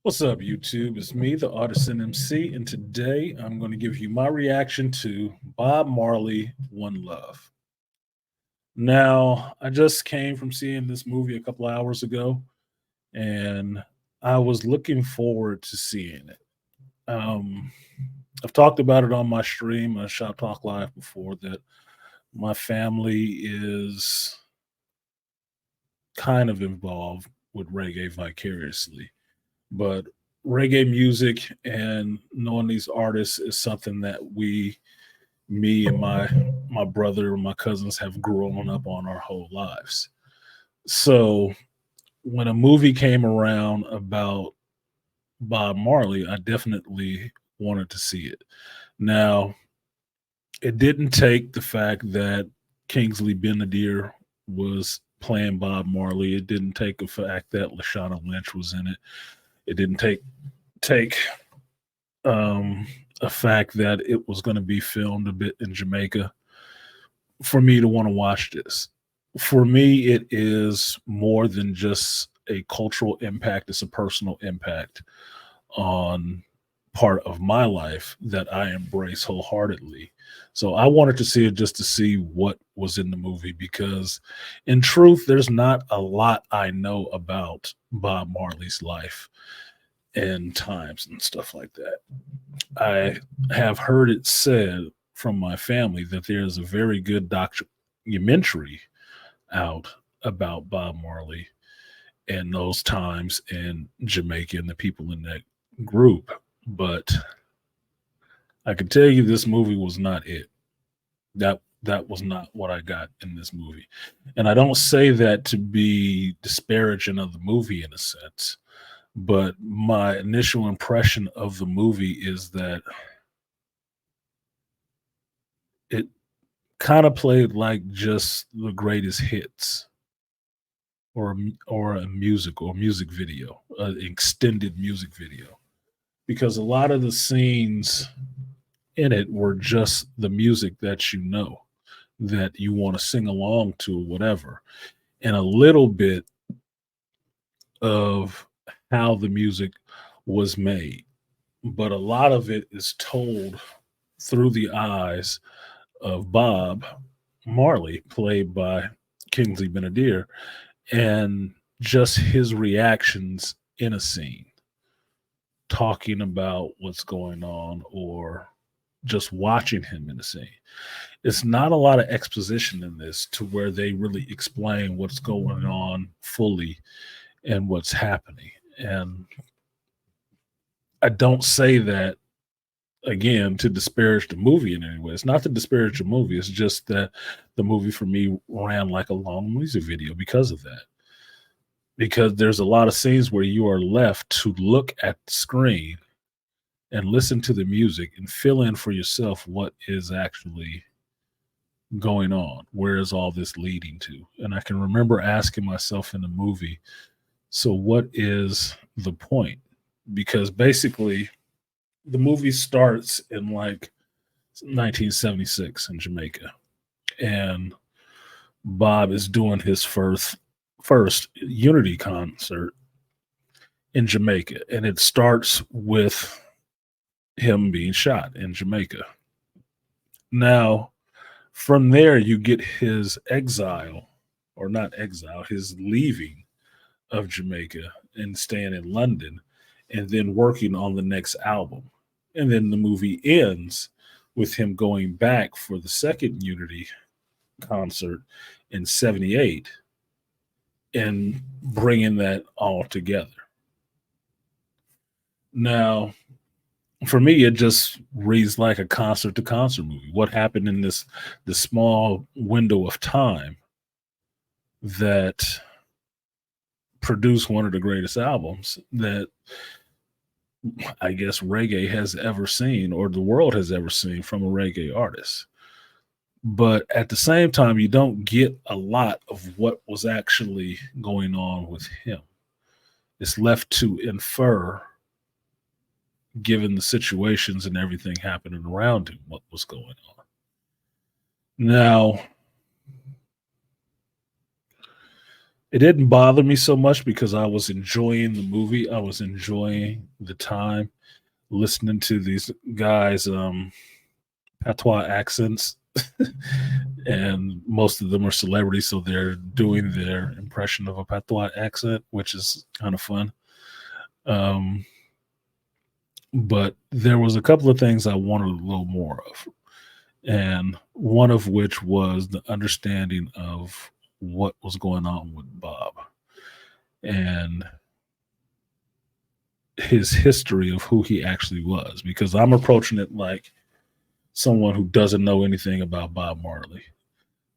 What's up, YouTube? It's me, the Artisan MC, and today I'm going to give you my reaction to Bob Marley, One Love. Now, I just came from seeing this movie a couple of hours ago, and I was looking forward to seeing it. Um, I've talked about it on my stream, Shop Talk Live, before that my family is kind of involved with reggae vicariously. But reggae music and knowing these artists is something that me and my brother and my cousins have grown up on our whole lives. So when a movie came around about Bob Marley, I definitely wanted to see it. Now, it didn't take the fact that Kingsley Benadier was playing Bob Marley. It didn't take the fact that Lashana Lynch was in it. It didn't take um, a fact that it was going to be filmed a bit in Jamaica for me to want to watch this. For me, it is more than just a cultural impact, it's a personal impact on part of my life that I embrace wholeheartedly. So I wanted to see it just to see what was in the movie because, in truth, there's not a lot I know about Bob Marley's life and times and stuff like that. I have heard it said from my family that there's a very good documentary out about Bob Marley and those times in Jamaica and the people in that group. But I can tell you this movie was not it. That was not what I got in this movie. And I don't say that to be disparaging of the movie in a sense, but my initial impression of the movie is that it kind of played like just the greatest hits or a music video, an extended music video, because a lot of the scenes in it were just the music that you know that you want to sing along to, whatever, and a little bit of how the music was made. But a lot of it is told through the eyes of Bob Marley, played by Kingsley Benadier, and just his reactions in a scene, talking about what's going on or just watching him in a scene. It's not a lot of exposition in this to where they really explain what's going on fully and what's happening. And I don't say that again to disparage the movie in any way. It's not to disparage the movie. It's just that the movie for me ran like a long music video because of that. Because there's a lot of scenes where you are left to look at the screen and listen to the music and fill in for yourself what is actually going on. Where is all this leading to? And I can remember asking myself in the movie, so what is the point? Because basically, the movie starts in like 1976 in Jamaica, and Bob is doing his first Unity concert in Jamaica, and it starts with him being shot in Jamaica. Now, from there, you get his exile, or not exile, his leaving of Jamaica and staying in London, and then working on the next album. And then the movie ends with him going back for the second Unity concert in 78 and bringing that all together. Now, for me, it just reads like a concert to concert movie. What happened in this small window of time that produced one of the greatest albums that I guess reggae has ever seen or the world has ever seen from a reggae artist. But at the same time, you don't get a lot of what was actually going on with him. It's left to infer, given the situations and everything happening around him, what was going on. Now, It didn't bother me so much because I was enjoying the movie. I was enjoying the time listening to these guys patois accents. And most of them are celebrities, so they're doing their impression of a patois accent, which is kind of fun. Um, but there was a couple of things I wanted a little more of, and one of which was the understanding of what was going on with Bob and his history of who he actually was, because I'm approaching it like someone who doesn't know anything about Bob Marley.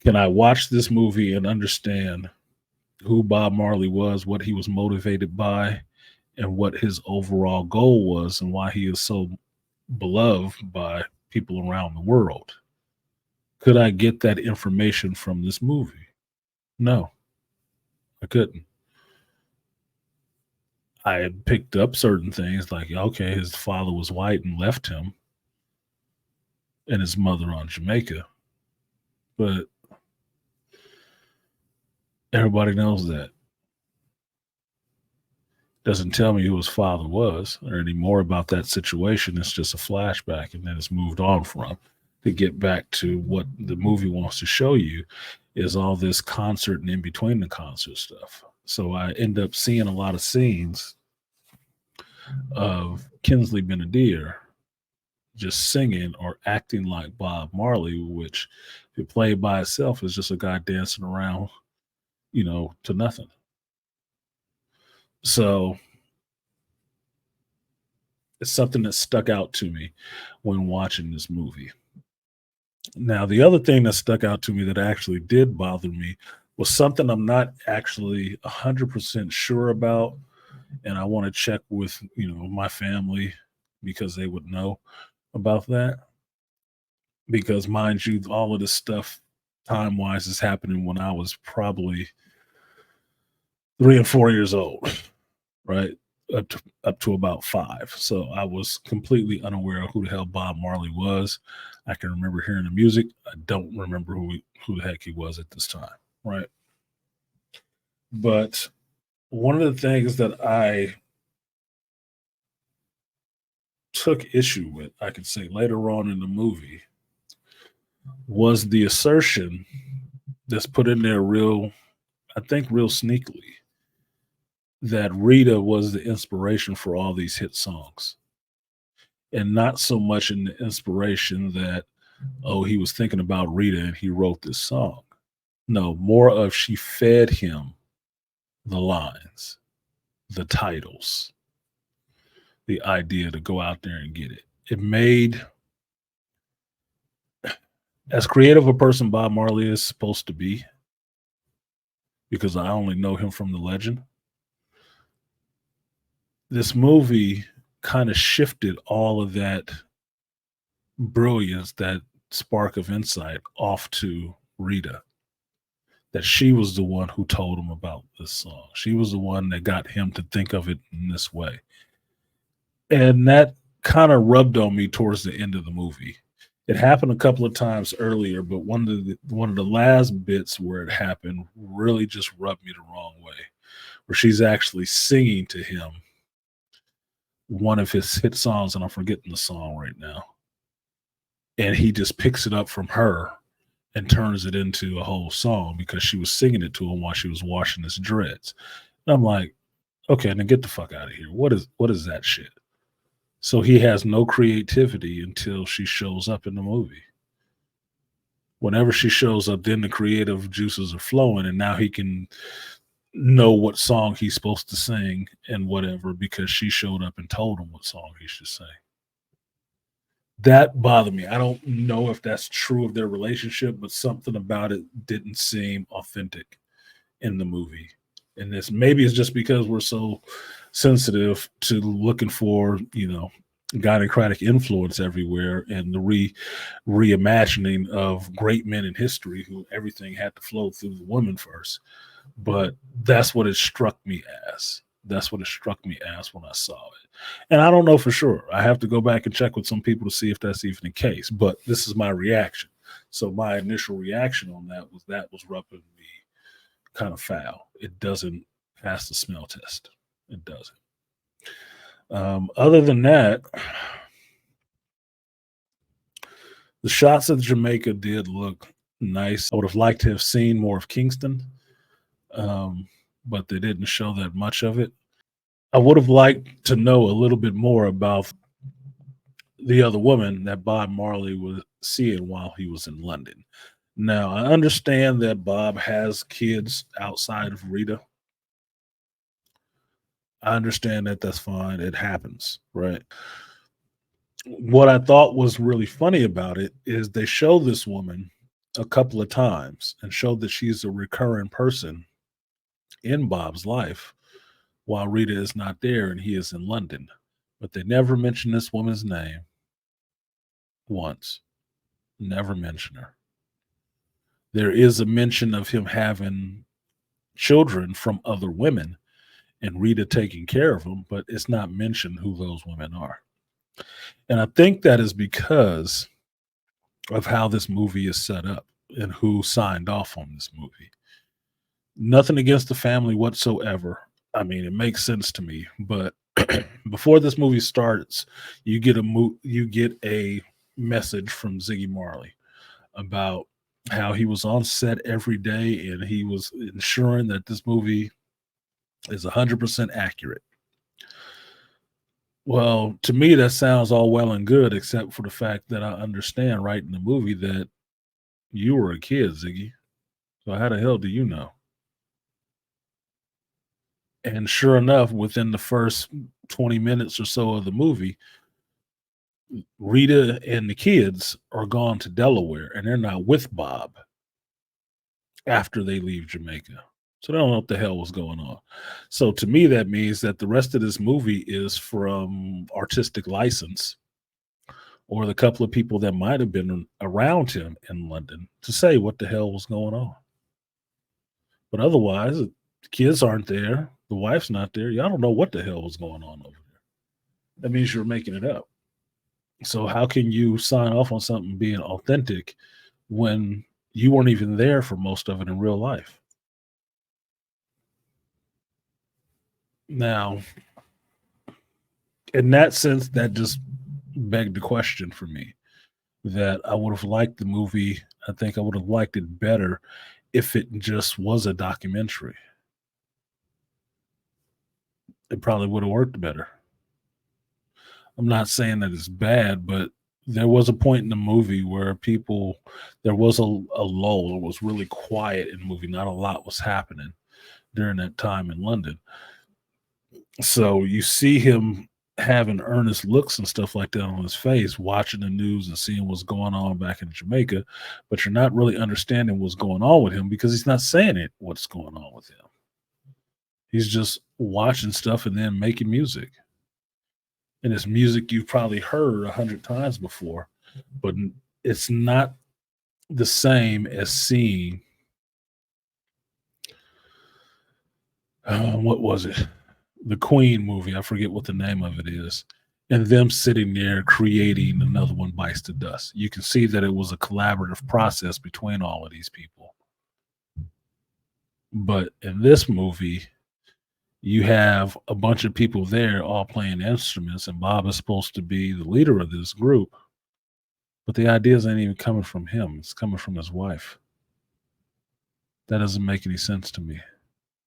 Can I watch this movie and understand who Bob Marley was, what he was motivated by, and what his overall goal was, and why he is so beloved by people around the world? Could I get that information from this movie? No, I couldn't. I had picked up certain things like, okay, his father was white and left him, and his mother on Jamaica, but everybody knows that. Doesn't tell me who his father was or any more about that situation. It's just a flashback, and then it's moved on from. To get back to what the movie wants to show you is all this concert and in between the concert stuff. So I end up seeing a lot of scenes of Kinsley Benedict just singing or acting like Bob Marley, which, if it played by itself, is just a guy dancing around, to nothing. So it's something that stuck out to me when watching this movie. Now, the other thing that stuck out to me that actually did bother me was something I'm not actually 100% sure about, and I want to check with, my family because they would know about that. Because mind you, all of this stuff time wise is happening when I was probably 3 and 4 years old, right? Up to about five. So I was completely unaware of who the hell Bob Marley was. I can remember hearing the music. I don't remember who the heck he was at this time, right? But one of the things that I took issue with, I could say later on in the movie, was the assertion that's put in there I think real sneakily, that Rita was the inspiration for all these hit songs. And not so much in the inspiration that, oh, he was thinking about Rita and he wrote this song. No, more of she fed him the lines, the titles, the idea to go out there and get it. It made, as creative a person Bob Marley is supposed to be, because I only know him from the legend, this movie kind of shifted all of that brilliance, that spark of insight off to Rita. That she was the one who told him about this song. She was the one that got him to think of it in this way. And that kind of rubbed on me towards the end of the movie. It happened a couple of times earlier, but one of the last bits where it happened really just rubbed me the wrong way. Where she's actually singing to him one of his hit songs, and I'm forgetting the song right now. And he just picks it up from her and turns it into a whole song because she was singing it to him while she was washing his dreads. And I'm like, okay, now get the fuck out of here. What is that shit? So he has no creativity until she shows up in the movie. Whenever she shows up, then the creative juices are flowing, and now he can know what song he's supposed to sing and whatever because she showed up and told him what song he should sing. That bothered me. I don't know if that's true of their relationship, but something about it didn't seem authentic in the movie. And this maybe it's just because we're so sensitive to looking for, gynocratic influence everywhere, and the reimagining of great men in history who everything had to flow through the woman first. But that's what it struck me as. That's what it struck me as when I saw it. And I don't know for sure. I have to go back and check with some people to see if that's even the case. But this is my reaction. So my initial reaction on that was rubbing me kind of foul. it doesn't pass the smell test. It doesn't. Other than that, the shots of Jamaica did look nice. I would have liked to have seen more of Kingston, um, but they didn't show that much of it. I would have liked to know a little bit more about the other woman that Bob Marley was seeing while he was in London. Now, I understand that Bob has kids outside of Rita. I understand that that's fine. It happens, right? What I thought was really funny about it is they show this woman a couple of times and show that she's a recurring person in Bob's life while Rita is not there and he is in London. But they never mention this woman's name once. Never mention her. There is a mention of him having children from other women and Rita taking care of them, but it's not mentioned who those women are. And I think that is because of how this movie is set up and who signed off on this movie. Nothing against the family whatsoever. I mean, it makes sense to me, but before this movie starts, you get a message from Ziggy Marley about how he was on set every day and he was ensuring that this movie is 100% accurate. Well, to me, that sounds all well and good, except for the fact that I understand right in the movie that you were a kid, Ziggy. So how the hell do you know? And sure enough, within the first 20 minutes or so of the movie, Rita and the kids are gone to Delaware and they're not with Bob after they leave Jamaica. So they don't know what the hell was going on. So to me, that means that the rest of this movie is from artistic license or the couple of people that might have been around him in London to say what the hell was going on. But otherwise, the kids aren't there. The wife's not there. Y'all don't know what the hell was going on over there. That means you're making it up. So how can you sign off on something being authentic when you weren't even there for most of it in real life? Now, in that sense, that just begged the question for me that I would have liked the movie. I think I would have liked it better if it just was a documentary. It probably would have worked better. I'm not saying that it's bad, but there was a point in the movie where there was a lull. It was really quiet in the movie. Not a lot was happening during that time in London. So you see him having earnest looks and stuff like that on his face, watching the news and seeing what's going on back in Jamaica, but you're not really understanding what's going on with him because he's not saying it, what's going on with him. He's just watching stuff and then making music. And it's music you've probably heard 100 times before, but it's not the same as seeing what was it? The Queen movie. I forget what the name of it is. And them sitting there creating Another One Bites the Dust. You can see that it was a collaborative process between all of these people. But in this movie, you have a bunch of people there all playing instruments, and Bob is supposed to be the leader of this group. But the ideas ain't even coming from him, it's coming from his wife. That doesn't make any sense to me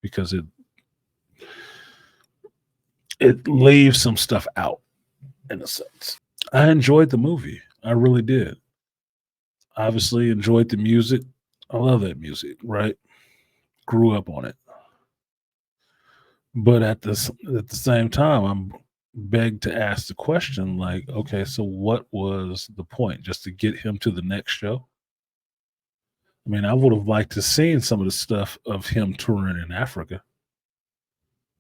because it leaves some stuff out in a sense. I enjoyed the movie. I really did. Obviously enjoyed the music. I love that music, right? Grew up on it. But at the same time, I'm begged to ask the question like, okay, so what was the point? Just to get him to the next show? I mean, I would have liked to seen some of the stuff of him touring in Africa.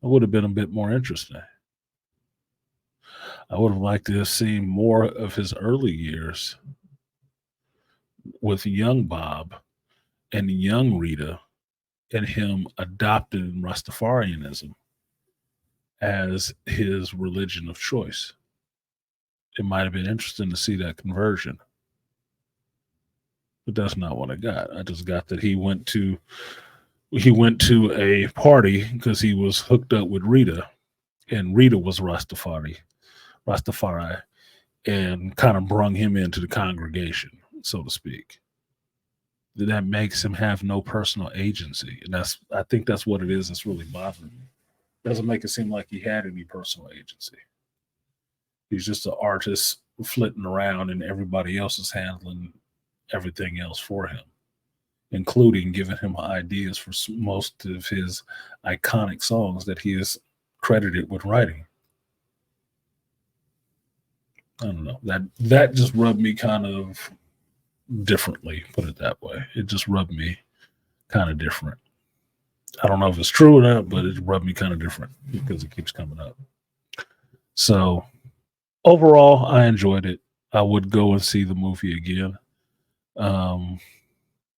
It would have been a bit more interesting. I would have liked to have seen more of his early years with young Bob and young Rita and him adopting Rastafarianism as his religion of choice. It might have been interesting to see that conversion, but that's not what I got. I just got that he went to He went to a party because he was hooked up with Rita, and Rita was Rastafari, and kind of brung him into the congregation, so to speak. That makes him have no personal agency, and I think that's what it is that's really bothering me. Doesn't make it seem like he had any personal agency. He's just an artist flitting around, and everybody else is handling everything else for him, including giving him ideas for most of his iconic songs that he is credited with writing. I don't know, that just rubbed me kind of differently. Put it that way. It just rubbed me kind of different. I don't know if it's true or not, but it rubbed me kind of different because it keeps coming up. So overall, I enjoyed it. I would go and see the movie again. Um,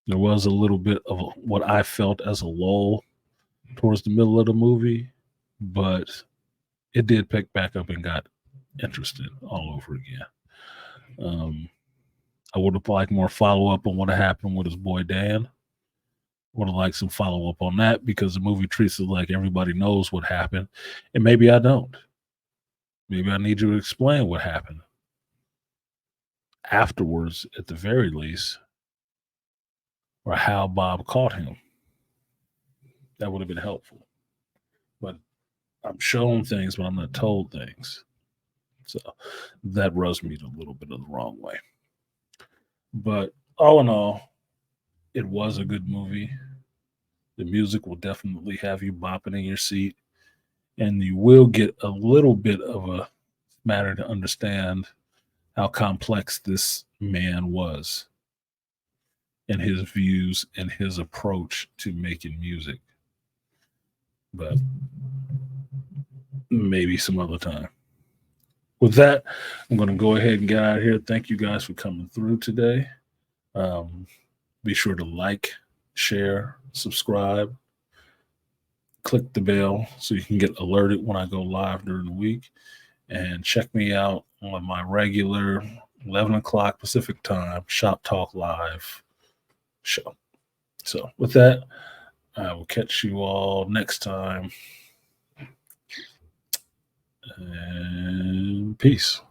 there was a little bit of what I felt as a lull towards the middle of the movie, but it did pick back up and got interested all over again. Um, I would have liked more follow up on what happened with his boy Dan. Would have liked some follow up on that because the movie treats it like everybody knows what happened, and maybe I don't. Maybe I need you to explain what happened afterwards, at the very least, or how Bob caught him. That would have been helpful. But I'm shown things, but I'm not told things. So that rubs me a little bit of the wrong way. But all in all, it was a good movie. The music will definitely have you bopping in your seat, and you will get a little bit of a matter to understand how complex this man was and his views and his approach to making music. But maybe some other time. With that, I'm going to go ahead and get out of here. Thank you guys for coming through today. Um, be sure to like, share, subscribe, click the bell so you can get alerted when I go live during the week. And check me out on my regular 11 o'clock Pacific time Shop Talk Live show. So, with that, I will catch you all next time. And peace.